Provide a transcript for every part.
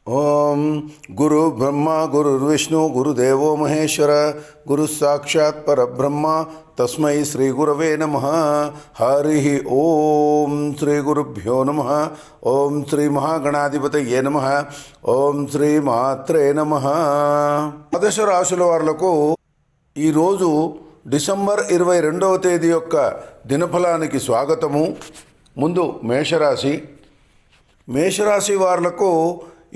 ఓం గురు బ్రహ్మ గురుర్విష్ణు గురుదేవో మహేశ్వర గురు సాక్షాత్ పరబ్రహ్మ తస్మై శ్రీ గురవే నమః. హరి ఓం శ్రీ గురుభ్యో నమః. ఓం శ్రీ మహాగణాధిపతయే నమః. ఓం శ్రీ మాత్రే నమః. ద్వాదశ రాశుల వారులకు ఈరోజు డిసెంబర్ 22వ తేదీ యొక్క దినఫలానికి స్వాగతము. ముందు మేషరాశి వారులకు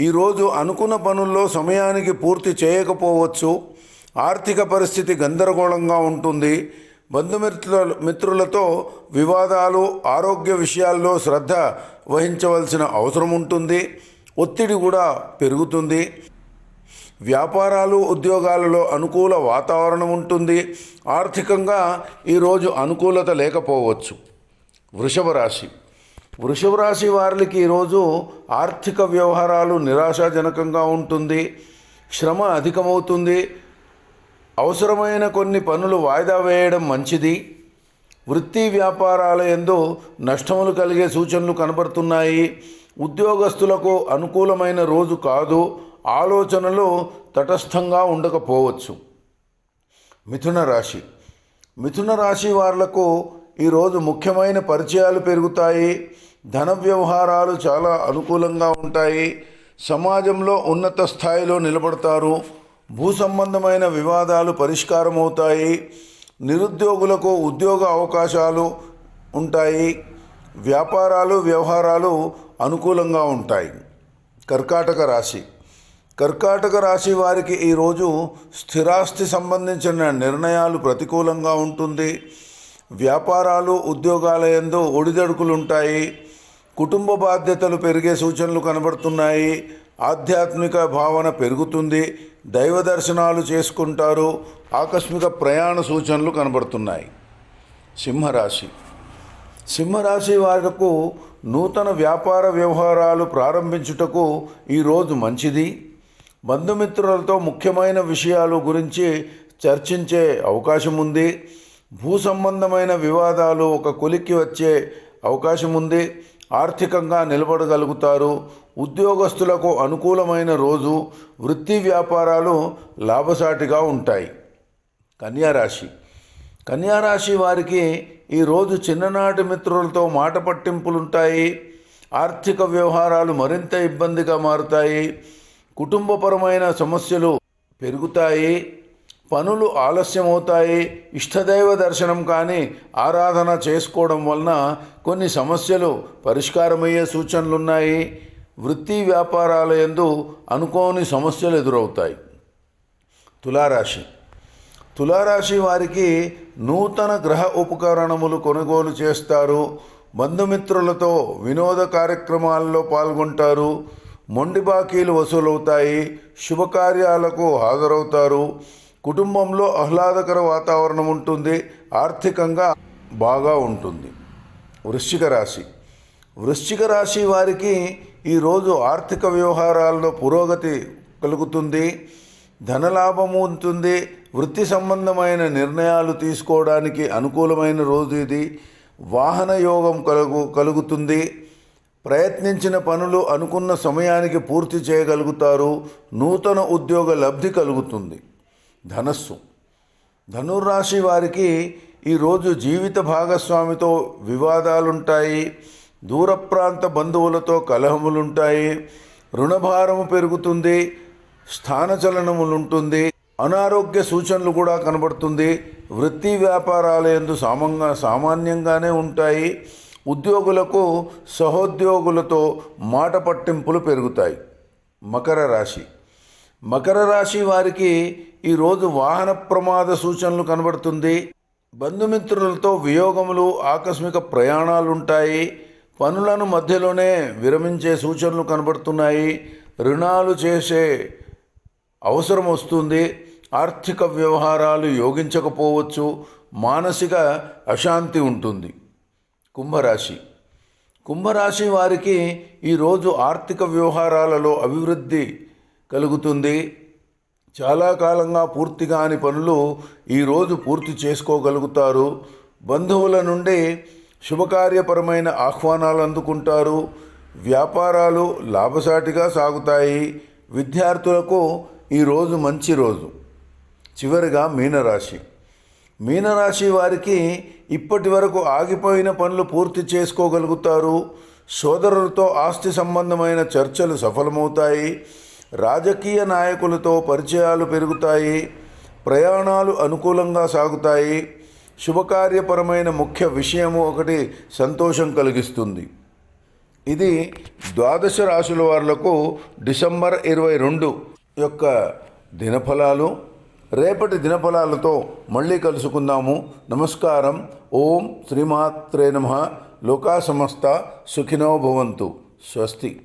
ఈరోజు అనుకున్న పనుల్లో సమయానికి పూర్తి చేయకపోవచ్చు. ఆర్థిక పరిస్థితి గందరగోళంగా ఉంటుంది. మిత్రులతో వివాదాలు, ఆరోగ్య విషయాల్లో శ్రద్ధ వహించవలసిన అవసరం ఉంటుంది. ఒత్తిడి కూడా పెరుగుతుంది. వ్యాపారాలు, ఉద్యోగాలలో అనుకూల వాతావరణం ఉంటుంది. ఆర్థికంగా ఈరోజు అనుకూలత లేకపోవచ్చు. వృషభ రాశి వారికి ఈరోజు ఆర్థిక వ్యవహారాలు నిరాశాజనకంగా ఉంటుంది. శ్రమ అధికమవుతుంది. అవసరమైన కొన్ని పనులు వాయిదా వేయడం మంచిది. వృత్తి వ్యాపారాల యందు నష్టములు కలిగే సూచనలు కనబడుతున్నాయి. ఉద్యోగస్తులకు అనుకూలమైన రోజు కాదు. ఆలోచనలు తటస్థంగా ఉండకపోవచ్చు. మిథున రాశి వారులకు ఈరోజు ముఖ్యమైన పరిచయాలు పెరుగుతాయి. ధన వ్యవహారాలు చాలా అనుకూలంగా ఉంటాయి. సమాజంలో ఉన్నత స్థాయిలో నిలబడతారు. భూ సంబంధమైన వివాదాలు పరిష్కారం అవుతాయి. నిరుద్యోగులకు ఉద్యోగ అవకాశాలు ఉంటాయి. వ్యాపారాలు, వ్యవహారాలు అనుకూలంగా ఉంటాయి. కర్కాటక రాశి వారికి ఈరోజు స్థిరాస్తి సంబంధించిన నిర్ణయాలు ప్రతికూలంగా ఉంటుంది. వ్యాపారాలు, ఉద్యోగాల యందు ఒడిదడుకులుంటాయి. కుటుంబ బాధ్యతలు పెరిగే సూచనలు కనబడుతున్నాయి. ఆధ్యాత్మిక భావన పెరుగుతుంది. దైవ దర్శనాలు చేసుకుంటారు. ఆకస్మిక ప్రయాణ సూచనలు కనబడుతున్నాయి. సింహరాశి వారికి నూతన వ్యాపార వ్యవహారాలు ప్రారంభించుటకు ఈరోజు మంచిది. బంధుమిత్రులతో ముఖ్యమైన విషయాలు గురించి చర్చించే అవకాశం ఉంది. భూ సంబంధమైన వివాదాలు ఒక కొలిక్కి వచ్చే అవకాశం ఉంది. ఆర్థికంగా నిలబడగలుగుతారు. ఉద్యోగస్తులకు అనుకూలమైన రోజు. వృత్తి వ్యాపారాలు లాభసాటిగా ఉంటాయి. కన్యారాశి వారికి ఈరోజు చిన్ననాటి మిత్రులతో మాట పట్టింపులుంటాయి. ఆర్థిక వ్యవహారాలు మరింత ఇబ్బందిగా మారుతాయి. కుటుంబపరమైన సమస్యలు పెరుగుతాయి. పనులు ఆలస్యమవుతాయి. ఇష్టదైవ దర్శనం కానీ ఆరాధన చేసుకోవడం వలన కొన్ని సమస్యలు పరిష్కారమయ్యే సూచనలున్నాయి. వృత్తి వ్యాపారాల యందు అనుకోని సమస్యలు ఎదురవుతాయి. తులారాశి వారికి నూతన గ్రహ ఉపకరణములు కొనుగోలు చేస్తారు. బంధుమిత్రులతో వినోద కార్యక్రమాల్లో పాల్గొంటారు. మొండి బాకీలు వసూలవుతాయి. శుభకార్యాలకు హాజరవుతారు. కుటుంబంలో ఆహ్లాదకర వాతావరణం ఉంటుంది. ఆర్థికంగా బాగా ఉంటుంది. వృశ్చిక రాశి వారికి ఈరోజు ఆర్థిక వ్యవహారాల్లో పురోగతి కలుగుతుంది. ధనలాభము ఉంటుంది. వృత్తి సంబంధమైన నిర్ణయాలు తీసుకోవడానికి అనుకూలమైన రోజు ఇది. వాహన యోగం కలుగుతుంది. ప్రయత్నించిన పనులు అనుకున్న సమయానికి పూర్తి చేయగలుగుతారు. నూతన ఉద్యోగ లబ్ధి కలుగుతుంది. ధనుర్రాశి వారికి ఈరోజు జీవిత భాగస్వామితో వివాదాలుంటాయి. దూర ప్రాంత బంధువులతో కలహములుంటాయి. రుణభారము పెరుగుతుంది. స్థానచలనములుంటుంది. అనారోగ్య సూచనలు కూడా కనబడుతుంది. వృత్తి వ్యాపారాల యందు సామాన్యంగానే ఉంటాయి. ఉద్యోగులకు సహోద్యోగులతో మాట పట్టింపులు పెరుగుతాయి. మకర రాశి వారికి ఈరోజు వాహన ప్రమాద సూచనలు కనబడుతుంది. బంధుమిత్రులతో వియోగములు, ఆకస్మిక ప్రయాణాలుంటాయి. పనులను మధ్యలోనే విరమించే సూచనలు కనబడుతున్నాయి. రుణాలు చేసే అవసరం వస్తుంది. ఆర్థిక వ్యవహారాలు యోగించకపోవచ్చు. మానసిక అశాంతి ఉంటుంది. కుంభరాశి వారికి ఈరోజు ఆర్థిక వ్యవహారాలలో అభివృద్ధి కలుగుతుంది. చాలా కాలంగా పూర్తి కాని పనులు ఈరోజు పూర్తి చేసుకోగలుగుతారు. బంధువుల నుండి శుభకార్యపరమైన ఆహ్వానాలు అందుకుంటారు. వ్యాపారాలు లాభసాటిగా సాగుతాయి. విద్యార్థులకు ఈరోజు మంచి రోజు. చివరిగా మీనరాశి వారికి ఇప్పటి వరకు ఆగిపోయిన పనులు పూర్తి చేసుకోగలుగుతారు. సోదరులతో ఆస్తి సంబంధమైన చర్చలు సఫలమవుతాయి. రాజకీయ నాయకులతో పరిచయాలు పెరుగుతాయి. ప్రయాణాలు అనుకూలంగా సాగుతాయి. శుభకార్యపరమైన ముఖ్య విషయము ఒకటి సంతోషం కలిగిస్తుంది. ఇది ద్వాదశ రాశుల వాళ్లకు డిసెంబర్ 22 యొక్క దినఫలాలు. రేపటి దినఫలాలతో మళ్ళీ కలుసుకుందాము. నమస్కారం. ఓం శ్రీమాత్రే నమః. లోకా సమస్త సుఖినో భవంతు. స్వస్తి.